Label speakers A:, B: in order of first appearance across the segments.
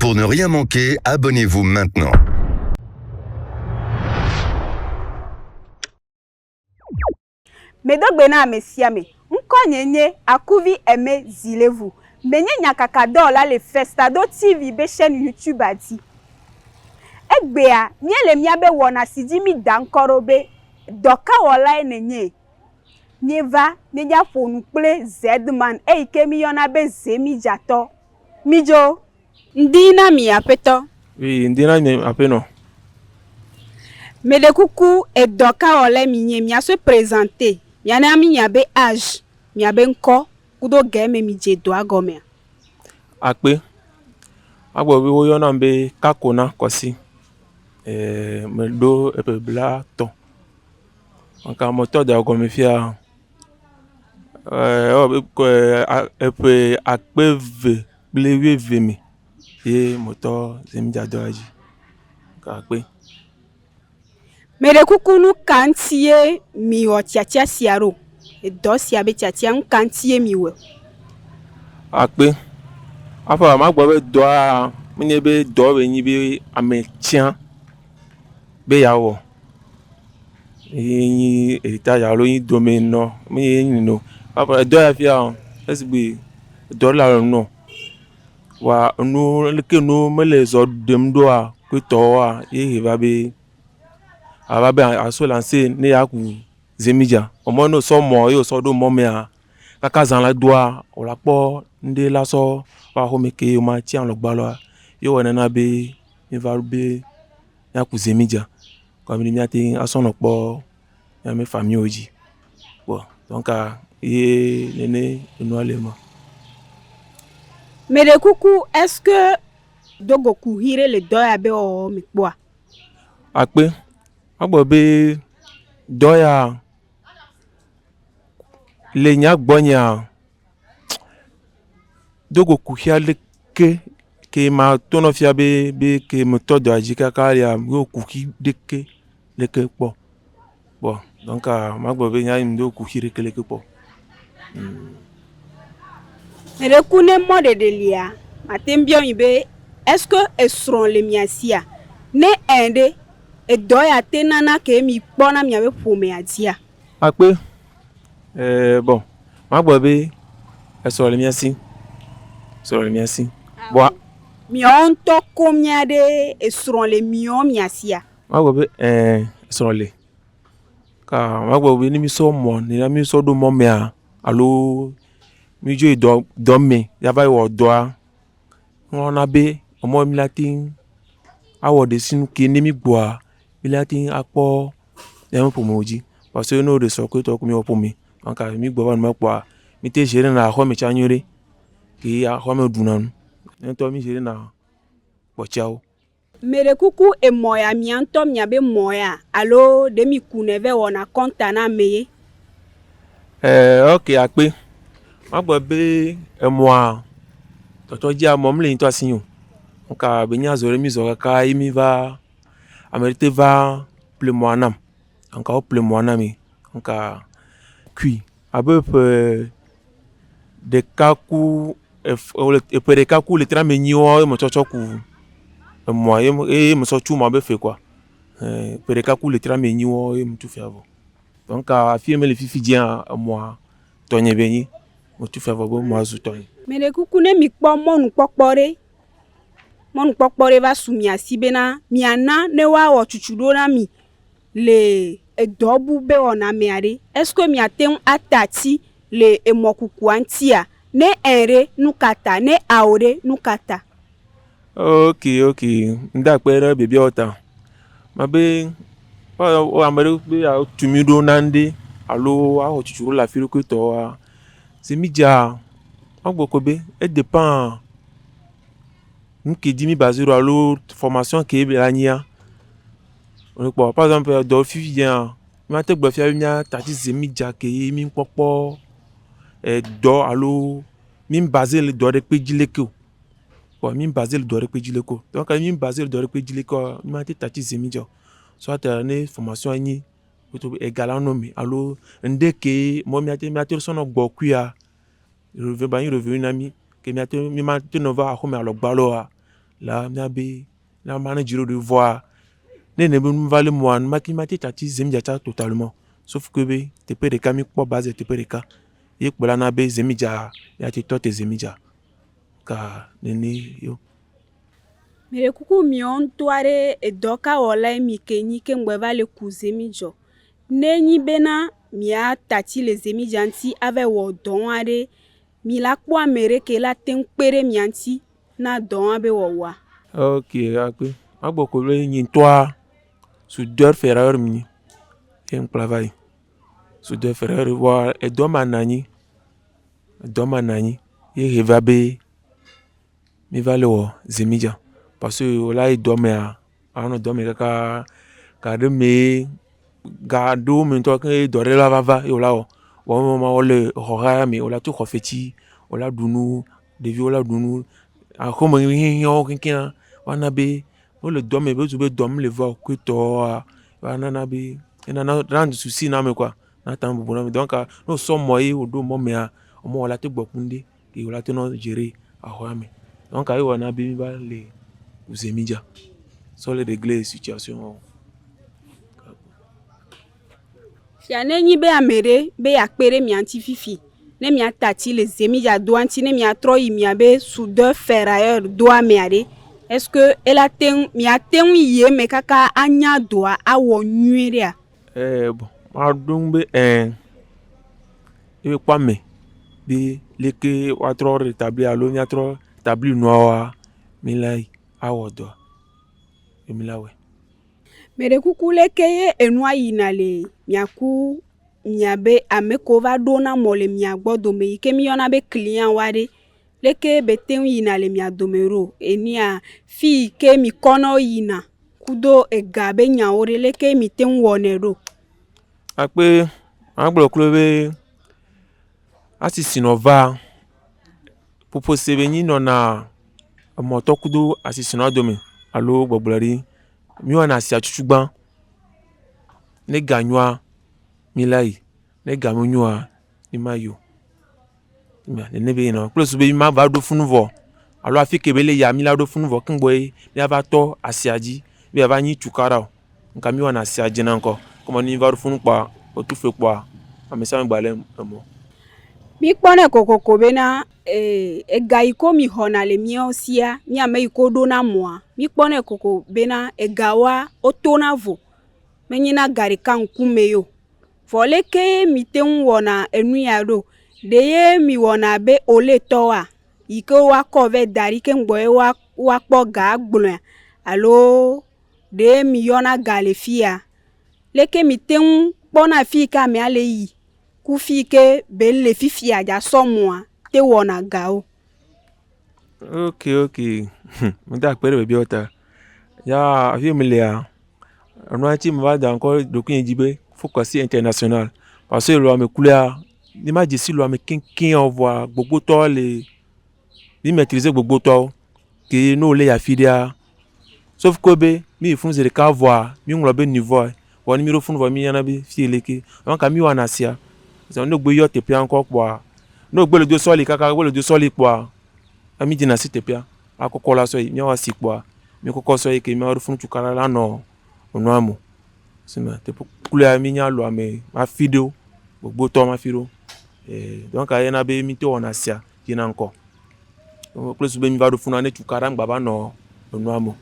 A: Pour ne rien manquer, abonnez-vous maintenant.
B: Medogbe na mesiame nkonyenye akuvi eme zilevu menye nyakaka dola le Festado TV be chaîne YouTube ati egbea miele miabe wona sidimi dankorobe doka wola enenye nieva neja fonu kple Zedman eike mi yona be zemi jato mijo ndina mi apeto
C: oui ndina mi apeno
B: medekuku e doka wola minye mi se présenter Yana mi yabe âge, mi yabe nko, kudo game mi je do agome.
C: Akpe. Agbo bi wo yona mbe kakona kosi. Me do epe bla ton. Anka moto da agome fia. Epe akpe ve, blewe ve mi. Ye moto zemi jado aji. Akpe.
B: Mere kukunu kantie mi o tiatia siaro. E do siabe tiatia kantie mi we.
C: Akpe. Afa magbo be do a mini be do be ni be amechian be yawo. Yi eta ya lo yin do me no. Mi yin no. Afa do ya fia esbi do la no. Wa nu leke no mele zo dem do a ko to a ye va be ababe aso lancer ne yaku zemija omo no so mo yo so do mo me a kaka zan la doa o la po nde la so wa ho me ke o ma ti an lo gba lo yo wona na be mi va be yaku zemija ko mi ati aso no po ya me famille oji bon donc ye nene no ale mo
B: Mere kuku est-ce que dogo ku hire le do ya be o mi poa
C: akpe agbo be doya le nya gbonya dogo kuhia leke ke ma tono fia be ke moto do ajika karia go kuki deke leke po bon donc magbo be nya ndo kuhire ke leke po
B: Mere kune mo de delia matembio mi be est-ce que esron le miasia ne ende e do ya tenana ke mi pona mi abe pome adia
C: akpe bon magbo be eso le miasi bon
B: mi on to komia de esron le mion miasia
C: magbo be eso le ka magbo be ni mi so mo ni na mi so do mo me a alo mi jo do me ya ba wo do a won na be omo mi latin awo de sinu ke ni mi gbo a mi latin apo dem pomoji parce que no de so ko to ko mi opo mi anka mi gbo ba no po a mi te jere na ho mi chanyore ki a ho me dunanu ento mi jere na po chao
B: Mere kuku e moya mi anto mi abe moya alo de mi kuneve wona konta na meye
C: okay akpe magbo be moi toto ji amom le nto asin yo nka be nya zore mi zo ka imi va amerite va plemoanam nka o plemoanami nka kui abe de kaku e pere kaku le tra menyi o mo chocho ku mo e mo so chu mo be fe quoi pere kaku le tra menyi o e mo tu fe avo donc afie me le fifi dia moi tonye benyi mo tu fe avo mo azu tonye
B: Mere kuku ne mi kpo monu pokpore va sumia sibena mi ana ne wa o chuchudo na mi le e dobu be ona me are est-ce que mi aten atati le emokuku antia ne ere nukata ne aore nukata
C: okay nda pere bebe ota mabe o amere be a tumido nande alo a o chuchuro la firu ko to a semija agboko be e dépend nki dimi baziro alo formation ke be ania par exemple do fifi dia ma te gbo fia nya tati semija ke mi popo do alo mi basé le do de pejileko bon mi basé le do de pejileko donc mi basé le do de pejileko mi te tati semija soit ne formation ni to égal no mi alo ndeke mo mi ate sono gbo kuya revenu na mi ke mi ate mi ma te no va ko mi alo gbalo a là miabe la manager de voir ne me vale moi maki mati tati zemija cha totalement sauf que be te pe de kami po base te pe de ka ye kpola na be zemija ya ti to te zemija ka nene yo
B: Mere kuku mion tuare edoka wala mi kenyi ke ngweva le kuzemi jo. Nenyi bena mia tati le zemi janti ave wo donware mi la kwa mere ke la tenkpere mianti na donwabe wo wa.
C: ok akpe agbo ko le yin toi soudeur ferrailleur mi en travail soudeur ferrailleur wa edoma nani ye reva be mi vale wo zemija parce que ola idome ano dome ka de me ga do mi to ke dore la vava yo la o ma ole hora mi ola tu khofeti ola dunu devi ola dunu a como yo kinkin wana be ole dome be zu be dom le va ku to wana na be ina na rand souci na me quoi na tambu bona donc no so moyi o do mo me a mo ola te gbokunde ke ola te no gérer a ho mi donc ayi wana be mi ba le uzemija so le régler situation.
B: Fia nenyi be amere be yakpere mianti fifi. Ne mia tati le zemija douanti ne mia troi mia be soudeur ferrailleur doa meare. Est-ce que ela ten mia ten ye me kaka anya doa awo nyueria?
C: Bon ma dung be e kwa me bi leke wa tro rétablir alo nya tro établir noa milai awo do emila we
B: Mere kuku leke ye enwa yinale miaku miabe ameko va dona mole miagbodo me ike mi yona be client ware leke beten yinale miadomero enia fi ke mi kono yina kudo egabe nyaore leke mi ten wonero
C: akpe agbo klobe asisi no va popo sebe ni no na moto kudo asisi no domi alo gbogbori mi wana si achuchugban ne ganwa milai ne gamunwa ni mayo ne be no plus be ma va do funvo alo afike bele ya mi la do funvo kingbo ni ava to asiaji bi ava ni chukara nka mi wana asiaji na nko como ni va do funu pa o tu fe pa amesa ngbalem mo
B: mi kpone kokoko bena egaiko mi hona le miosia mi ameiko dona moa mi kpone koko bena egawa otona vo menyina garika nkume yo voleke mi ten wona enuyado deye mi wona be ole towa iko wa kove dari ke ngboe wa kpo ga gbon alo de mi yona galefia leke mi ten kpona fi ka mi ale yi kufi ke belle fifi aja somoa te wona gao.
C: ok mda pere be biota ya afi milia ono ti ma da encore dokun jibe focus international parce que lo me couleur ni ma disi lo me kinkin envoie gbogbo to le ni maîtriser gbogbo to ke no le ya fidia sauf que be mi fun ze ka voir mi nglo be niveau wa ni mi ro fun vo mi yana be fi leke donc mi wana sia so no gbe yo te pe encore quoi no gbe le do soli kaka gbe le do soli quoi ami dina si te pe akoko la so mi wa si quoi mi koko so ke mi ro fun tu kala la no ono amo sima te pour couleur mi nya lo ame ma fido gbogbo to ma firo donc ayena be mi to ona sia dina encore donc plus be mi va do fun na tu kala ngba ba no ono amo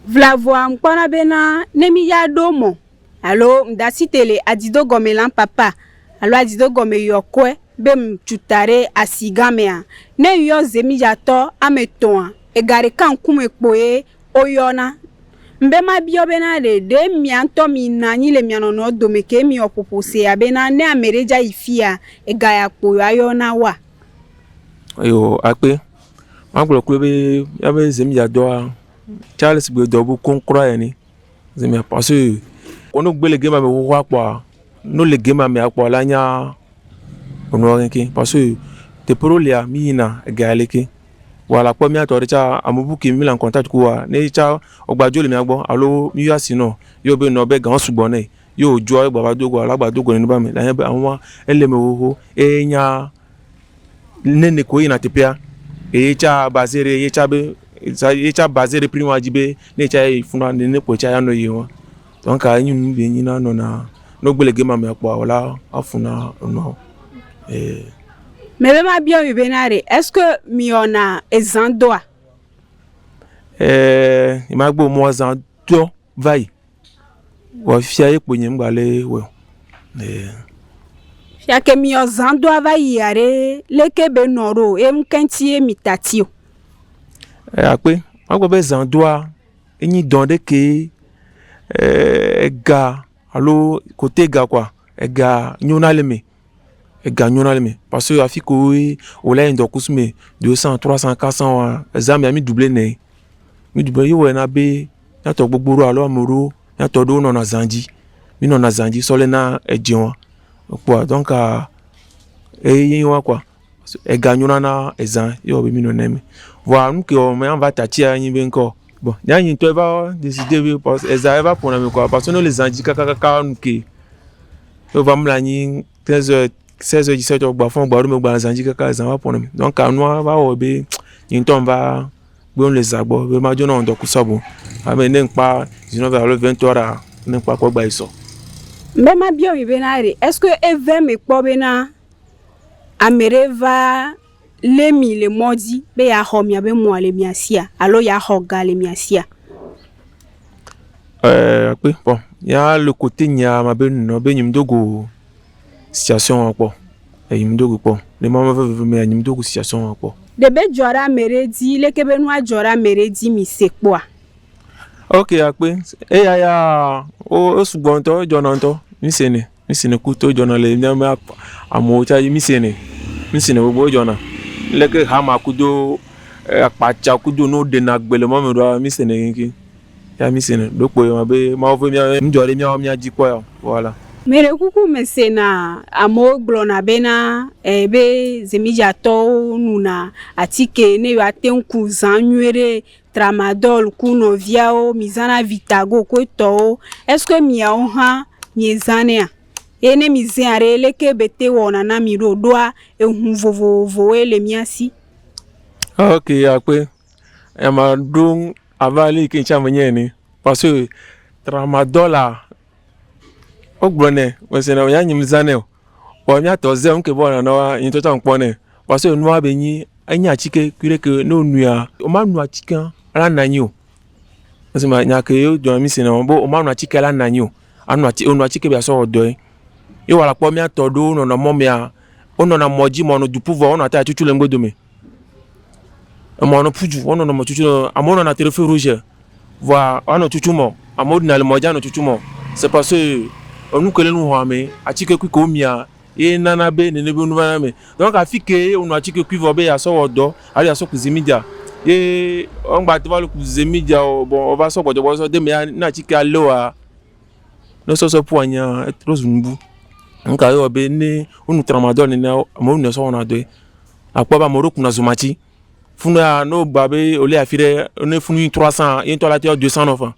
B: Vlavo amkwana bena nemi ya domo alo mdasi tele adido gomelan papa alo adido gome yokwe be mchutare asigamea ne yo zemi jato ameton egare kan kume kpoe oyona mbe ma bio bena de mianto mi nani le mianono dome ke mi opopose abena ne amereja ifia egaya kpoyo ayona wa
C: ayo akpe magbo klobe ya be zemi jado Charles be dobu konkro yani zemi parce que ono gbe le game me wo kwa no le game me akwa la nya ono renki parce que te prolia mi na galeke wala kwa mi atori cha amubu ki mi la contact ko ne cha ogbajo le mi agbo alo mi ya sino yo be no be gan sugbon ne yo jo baba dogo alagbadogo ni ba mi la yan be àwọn eleme wo enya nene ko ina tepia cha bazere ye cha be ça est basé de prix wajibé ne cha funa ne po cha no yewa donc a nyum be nyina no na no gbele gema me kwa wala afuna no
B: mais ma bien mi benare est-ce que mi ona ezandoa
C: imagbo mo ezando vai wa fia epo nyem gbale we
B: fia ke mi ezandoa vai yare leke be noro em kenti emitatio
C: ape magbo be ezandoa enyi donde ke ega alo côté ga quoi ega nyonaleme parce que afiko o la ndo kusme 200 300 400 exam ya mi doublé ne mi doublé yo na be na to gbogboro alo amoro na to do no na zanji mi no na zanji so le na ejewa quoi donc yin wa quoi ega nyona na exam yo be mi no neme voilà nous que on va tatia yin be nko bon ya yin to va décider parce exam va pour na me quoi parce que no les zanji kaka nuke yo va mlani 13h 16h 17h gba fon gba ro me gba zanji kaka exam va pour na me donc anwa va obe yin to va bon les agbo be ma jona ndo kusabo ame ne npa 19h 20h ne npa ko gba iso
B: mais ma bien mi benare est-ce que evem me po bena amereva lemi le modi be ya homia be mo ale miasia alo ya hoga le miasia
C: après bon ya le côté nya ma be no be nyim dogo situation po nyim dogo po le mama ve me nyim dogo situation po
B: de be jora meredi le ke be no ajora meredi mi sekwa
C: ok après ya o sugbon to jona to mi sene ku to jona le nyama amo cha mi sene bo jona le ke ha ma kudo apacha kudo no de na gbele mo me do mi sene kinki ya mi sene do po ma be ma o mi jore mi aji ko voilà
B: mere kuku mesena amo glona bena be zemija to nuna atike ne yo atenku zanwere tramadol kuno viao mizana vitago ko to est-ce que mi a ha mi zanea ene mi zare leke bete wona na mi ro doa ehun vovovo ele miasi
C: ok après e ma don avali ki ncha menye ni parce que tramadol ogbone wese na ya nyim zaneo o mi atoze nke bo na no yin to tan pone parce que no abenyi anya chike kire ke no nua o ma nua chike ala nanyo wese ma nya ke yo jo mi se na bo o ma nua chike ala nanyo anu chike be so odo yo wala po mi atodo no na mo mi a ono na moji mo no du pouvoir ono ata chuchu le ngbodo me mo no puju ono no mo chuchu amono na téléphone rouge voilà ono chuchu mo amodi na le moja no chuchu mo c'est parce que onu kele nu hame achike ku ko mia e nana be ne be nu bana me donc afike onu achike ku vo be ya so odo ari ya so ku zimija e on gba twa ku zimija o bon o ba so gbojo so de me na achike alo a no so pu anya rozunbu nka yo be ni onu tramadol ni na mo nu so na do apo ba moroku na zumachi funa no gba be ole afire ne funu 300 yin to la 200 enfants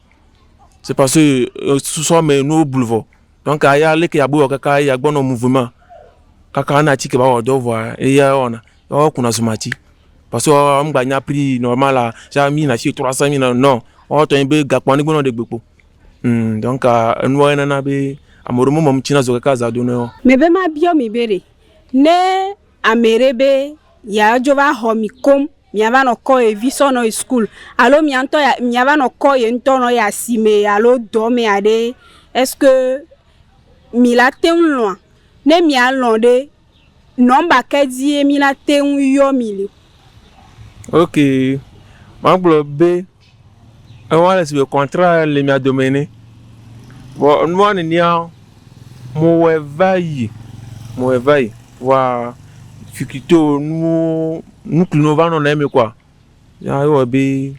C: c'est parce que sous mais no boulevard donc aya leke ya buo kaka ya gbono mouvement kaka na chike ba odo voir e ya ona o kuna zumachi parce que on gba nya prix normal ja mi na fi 300,000 non o to be gapon ni gbono de gbepo donc nwo na be amoro mo mom china zo kaka za do no
B: me be ma bio mi bere ne amerebe ya jova homi kom mi ava no ko e viso no school alo mi anto ya mi ava no ko ye nto no ya sime alo do me ade est-ce que mi la ten loin ne mi a londe nomba ke die mi la ten yo mili
C: ok maglo be e wala si contrat le mi a domené bon no ni a mo evayi wa fikito nu klino va no na me quoi ya yo be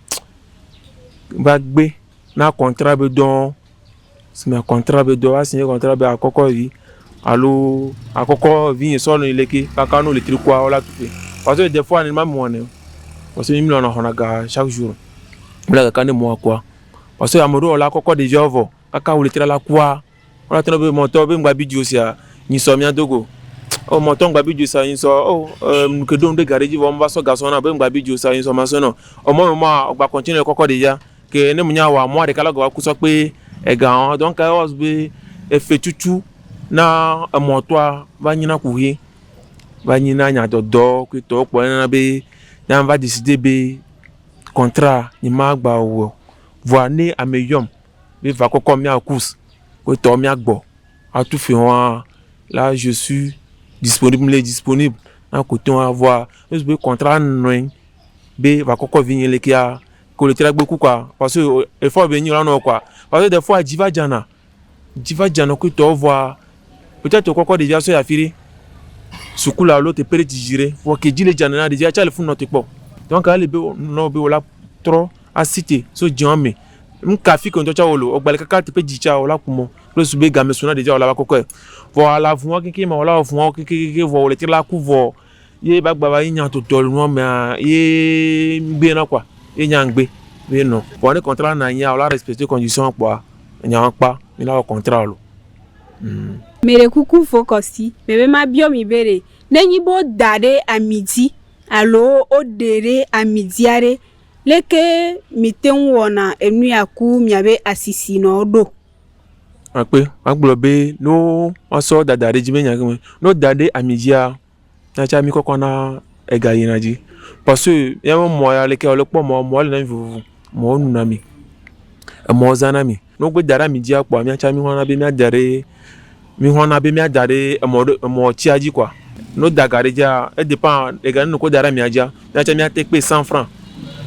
C: ba gbe na contrat be don si me contrat be do a signé contrat be akoko yi allo akoko vi so no ileke kaka no le tri kwa ola tupe parce que des fois ni ma mo ne parce que mi lo na honaga chaque jour la ka ne mo kwa parce que amoro ola akoko de jovo kaka o le tri la kwa ola tno be mo to be ngba bidio sia ni so mi adogo oh moton gba bijo sa yin so ke don de garage vo mba so gaso na be gba bijo sa yin so ma so no mo gba continue koko de ya ke ne munya wa mo de kala go ku so pe e ga on donc I was be e fe tutu na moto ba nyina ku hi ba nyina nya do ku to po na be na va décider be contrat ni ma gba wo voir ne ameyom be va koko mi akous ko to mi agbo a tout fait là je suis disponible à côté on va voir le contrat non be va koko venir le kia ko le tira beaucoup quoi parce que il faut venir là non quoi parce que des fois jiva jana ko to voir peut-être koko déjà so ya firi sukula l'autre peut digérer faut que dile jana na déjà le fond notre po donc aller be no be wala trop à citer so diame mkafi ko ntocha wolo ogbale kaka te pe jicha wala kumo le sube game sona déjà wala koko voilà vous qui ma wala vous qui vo le tira ku vo ye bagba yin to tol no me ye gbe na kwa ye nyangbe be no pour le contrat na nya wala respecter condition kwa nya pa mi la contrat lo
B: mere kuku fokosi bebe ma bio mi bere nenyi bo dade à midi allo o dere à midiare leke miten wona enu yaku miabe asisi no do
C: ape aglobe no aso dadare jime nyagwe no dade amidia na cha mi koko na ega yinaji parce que ya mo ya leke olopo mo le na vuvu mo nu na mi mo zana mi no gbe dara midia po mi cha mi hona be mi adare mo chiaji kwa no dagare ja e dépend ega no ko dara mi aja na cha mi ate pe 100 francs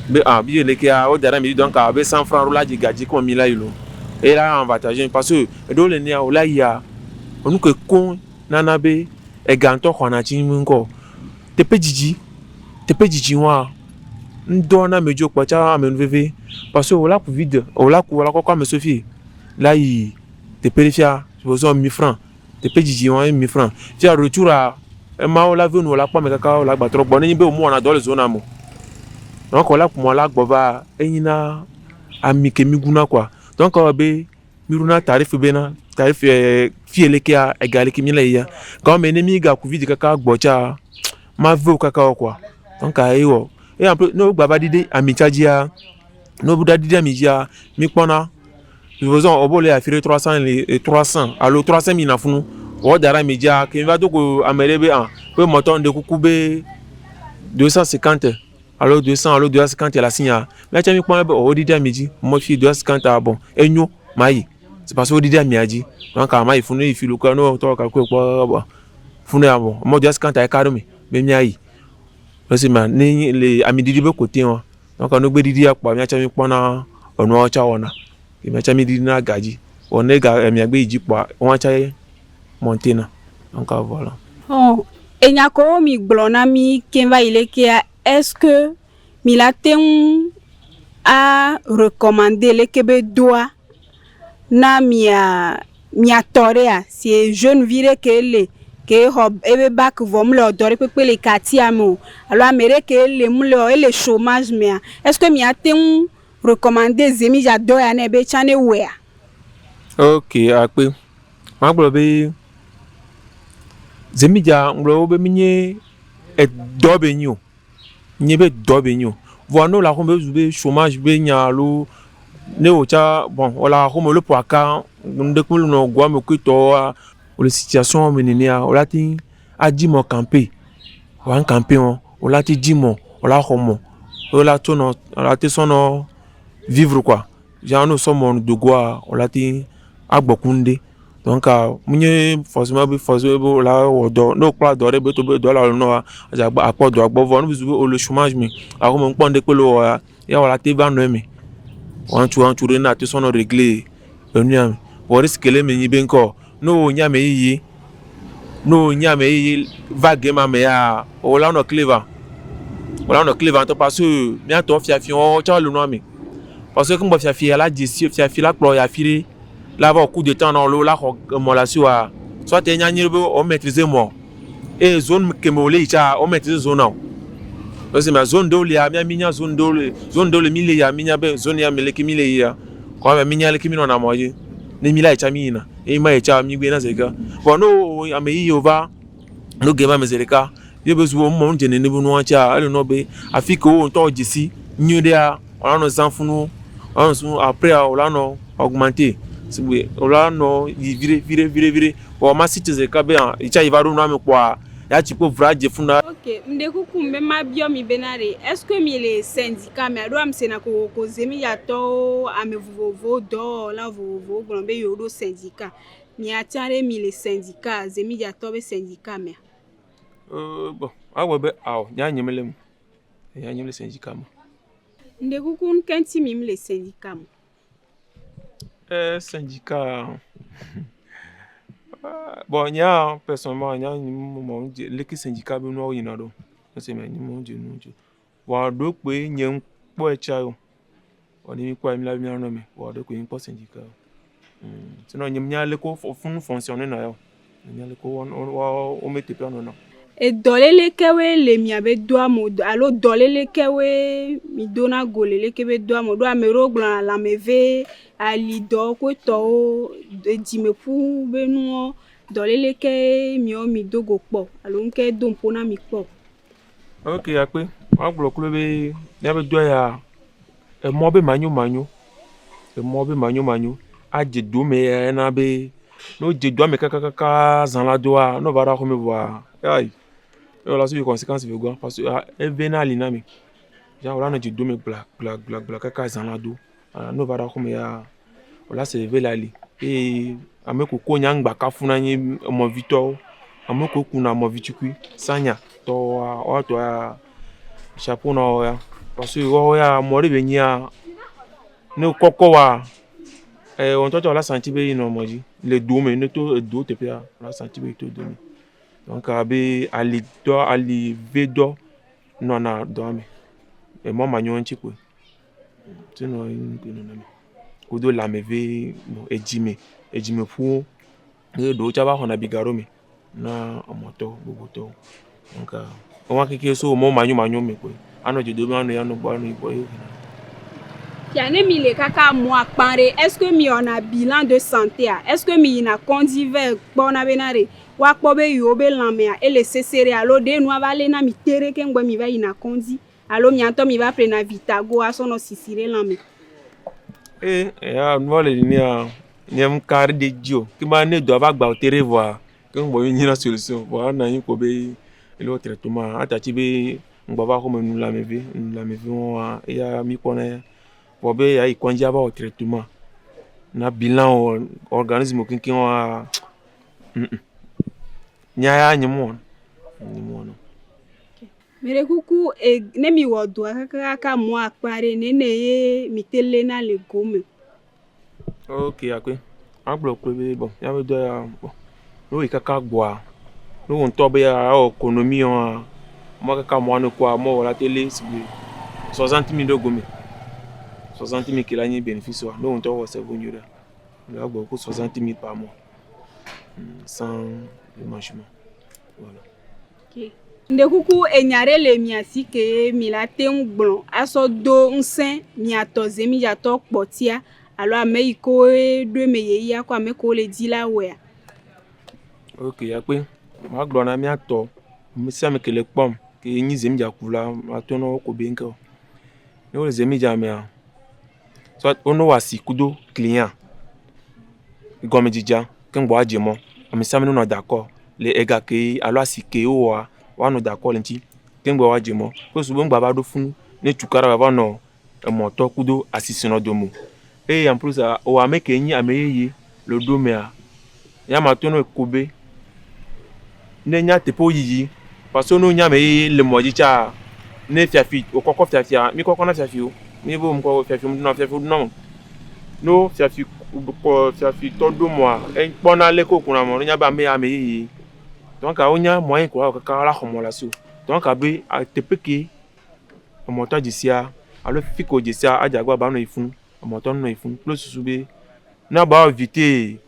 C: be bi leke a o dara mi donc a be 100 francs rola ji gaji ko mi la ilo et là avantage parce que do le nia ola ya onu ke kon nana be e ganto khona chi munko tepe jiji wa ndo na mejo kwa cha amenveve parce que ola ku vide ola ko me sofi là il te périfia besoin 1000 francs tepe jiji wa 1000 francs fi a retour a ma ola ve no la pa me kaka ola gba tro gbo ni be o mu ona do le zona mo donc ola ku mo la gbo ba eyina ami ke miguna quoi donc be miruna tarif bena tarif fiele kia egale ki mila ya quand men emi ga ku vidi kaka gbocha ma vo kaka quoi donc ayo et en plus no baba dide ami chajia no buda dide ami ja mi pona faisons obole a fire 300 allo 300 000 na funu o dara mi ja ke va to ko amerebe an pe moton de kukube 250 allo 200 allo 250 la signa mais tu mi pona o dide ami ji mo fi 250 bon enyo mai c'est parce que dide ami aji donc mai funu ifi lo ko no to ka ko funu ya bon mo 250 e karo mi be mi ayi c'est ma ni les ami didi be côté on donc on gbe didi apo mi acha mi pona onu ocha wona mi acha mi didi na gaji on e ga mi agbe iji po won acha montena donc voilà
B: oh enyako mi glona mi kenva ile kia est-ce que mi la ten a recommander le kebe doa na mia torea si jeune vire que le que hob ebe back vom le odore pepe le katia mo alors amere que le mule le chômage mais est-ce que mi a ten recommander zemi jado ya na be chane wea
C: OK ape ma gbo be zemi ja nglo be minye e dobe nyo nyebe dobe nyo vono la kombe zube chômage be nyalo ne ocha bon wala homo le poaka nde kulu no gwa me kwito o le situation menenia o lati adimo camper wan camper o lati dimo o la homo o la tono o lati sono vivre quoi ja no somo de gwa o lati agbokunde donc munye forcément la odo no pa do re be to be do la no aja apodo agbovo no bizu o le chômage mi a ko mo nponde pelo ya wala te va no mi on tu na te sono régler enu o risque le me nyi benko no nya me yi vague ma me ya o la no clever to parce que bien to fi on cha le no mi parce que comme fi la disi fi la plo ya firi là va au coup de temps dans l'eau là mon la soit te nya nyi o maîtriser moi et zone que me le cha o maîtriser zone non parce que ma zone do ya minya zone do le mille ya minya be zone ya mele ki mille ya ko ma minya le ki mino na moye ni mila cha mina e ma cha mi gbe na zeka bon no ame yi over no geba mesereka ye be zuo mo nje ne bu no acha ale no be afika o nto jisi nyude a ola no sanfunu on so après ola no augmenter sibu ola no vire o ma citize ka be an icha ivaro no ame kwa ya chipo vraje funda.
B: Ok, mdekuku mbema bio mi benare. Est-ce que mi le syndicat me ado am sena ko zemi ya to ame vovo do la vovo glombe yodo syndicat. Mi atare mi le syndicat zemi ya to be syndicat me.
C: Bon, awe be aw nya nyemele ya nyemele syndicat mo.
B: Mdekuku nkenti mi le syndicat mo.
C: Syndicat bon nya personnellement nya mo le syndicat be no yina do. C'est mais ni mon Dieu non Dieu. Wa do pe nyem po echa yo. Oni mi kwa mi la mi no me. Wa do ko yin po syndicat. Sinon nyem nya le ko fun fonctionner na yo. Nya le ko o mette plan non.
B: E dolele kewe le mi abe doa mo alo dolele kewe mi dona golele kebe doa mo doa me roglan la meve ali do ko to di me pu benu dolele ke mi o mi dogo po alo nke do mpona mi po.
C: Ok akpe wa glo kulo be ya be doa ya e mo be manyo aje do me na be no je do me kaka zan la doa no bara ko me voir ai la suite conséquence veut quoi parce que e venali na mi ja wala no je do me bla kaka zan la do no bara ko me ya wala se velali e ameko ko nyangba kafuna nyi mo vito ameko kuna mo vitukui sanya to o to ya chapeau na ya parce que o ya mo re benya ne koko wa on to la senti be no moji le do me ne to do te pia la senti be to do me donc abi ali vedo no na do me e mo manyo nchi ko tino yin ko no me kodo la me ve ejime fu e do cha ba hona bigaro me na omoto bogoto donc o wa keke so mo manyo me ko ano je do me ano ya no bo ano ibo e
B: Tiane mi le kaka moi panre est-ce que mi on a bilan de santé a est-ce que mi na condiver bona benare wa kpo be yo be lanme a e le sesere alo de no va le na mi tere ke ngbe mi va ina kondi alo mi anto mi va pre na vitago a sono sisire lanme
C: ya no le ni a nyem kar de dio ki ba ne do ba gba o tere voir ke ngbo yin na solution wa na yin ko be le traitement atati be ngba ba ko me nu la me vi wa ya mi kona pour be ya ikonji aba o traitement na bilan organisme kinkin wa nya ya nyimo no
B: mere kuku e ne mi wodo kaka moi pare ne ye mi tele na le gome.
C: ok akwe agbo ko be bon ya be do ya bon no ikaka gwa no on to be ya economie on mo kaka mo no kwa mo wala tele sibi 60,000 de gome 60,000 qu'il a un bénéfice, nous on doit recevoir nous avons beaucoup 60,000 par mois sans le management. Voilà.
B: Ok. Ndekuku enyare le miasi ke milate ngbon aso do nsen miatoze mi yato potia alo ameiko do meye ya kwa ameko le dila we.
C: Ok, yakwe. Ma glona mi ato. Mi se me kele pom ke yin zemi jakula atono ko benko. No le zemi jamia. Soit on wa si kudo client gomme dija ken bo ajemo ami samino no d'accord le ega ke alo asike o wa no d'accord lenti ken bo ajemo ko subo ngba ba do fun ne tukara ba no moto kudo asisino domo en plus o ameke yin ameye le dome a ya matono kobe ne nya tepo yiyi parce que no nya me le moji cha ne fiafi o kokko fiafia mi kokko na fiafi o mi bo mko fiafi no no fiafi ko fiafi todo moi en pona le ko kuna mo nya ba me yi donc a onya moyen ko ka la khomola so donc abi a tepeke o moto jisia alo fiko jisia ajagba ba no ifun o moto no ifun plus sube na ba éviter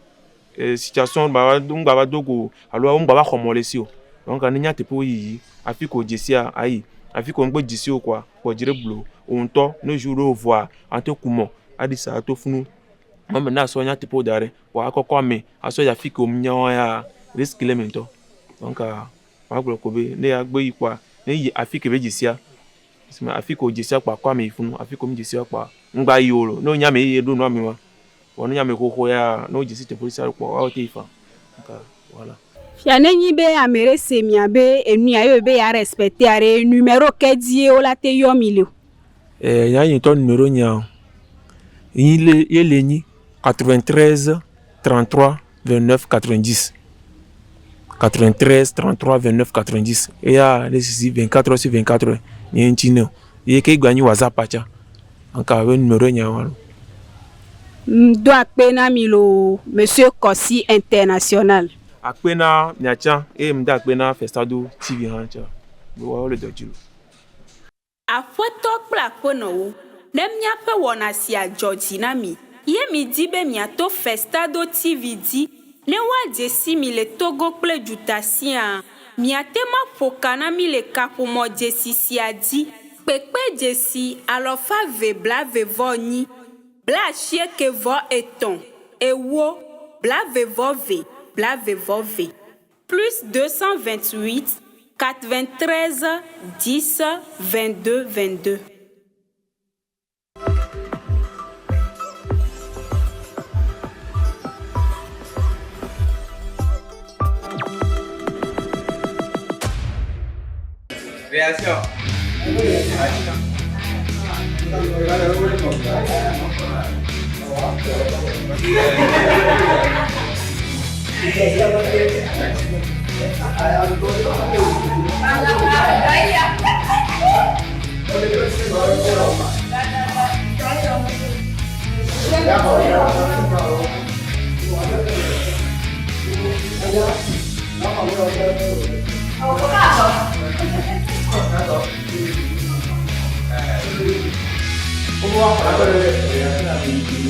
C: situation ba ngba ba dogo alo ngba ba khomole si o donc ani nya tepo yi afiko jisia ayi afiko ngbe jisi o kwa ko jire blo on to no jour voir anto kumo adisa to funu mama na so nya tipo dare wa akoko me aso ya fiko mnya ya risk elemento donc maglo ko be ne agbe ipa ne yi afike be jisia sima afike o jisia pa kwa me ifunu afike o mi jisia pa ngba yoro no nya me ye do no mi wa wonu nya me ko ya no jisi te police pa o te ifa nka voilà
B: fiane nyi be amere semia be enu ayo be ya respecter are numéro kedie o la te yo milio
C: ya yin ton numéro nya yin le ni 93 33 29 90 93 33 29 90 et ya les 24 sur 24 ni intino ye ke gba ni WhatsApp acha anka we numéro nya wa
B: do apena milo monsieur Kossi international
C: akpena miacha mda akpena Festado TV hancha wo le dojilo
B: afoto kpla kono ne miape wona si ajoji na mi ye mi di be miato Festado TV di ne wa jesi mi le togo kple jutasia miate ma fokana mi le kapo mo jesi si adi pepe jesi alofa ve bla ve voni bla chieke vo eton ewo bla ve vo ve bla ve vo ve plus 228 93 10 22 22.
D: Réaction. Vamos lá,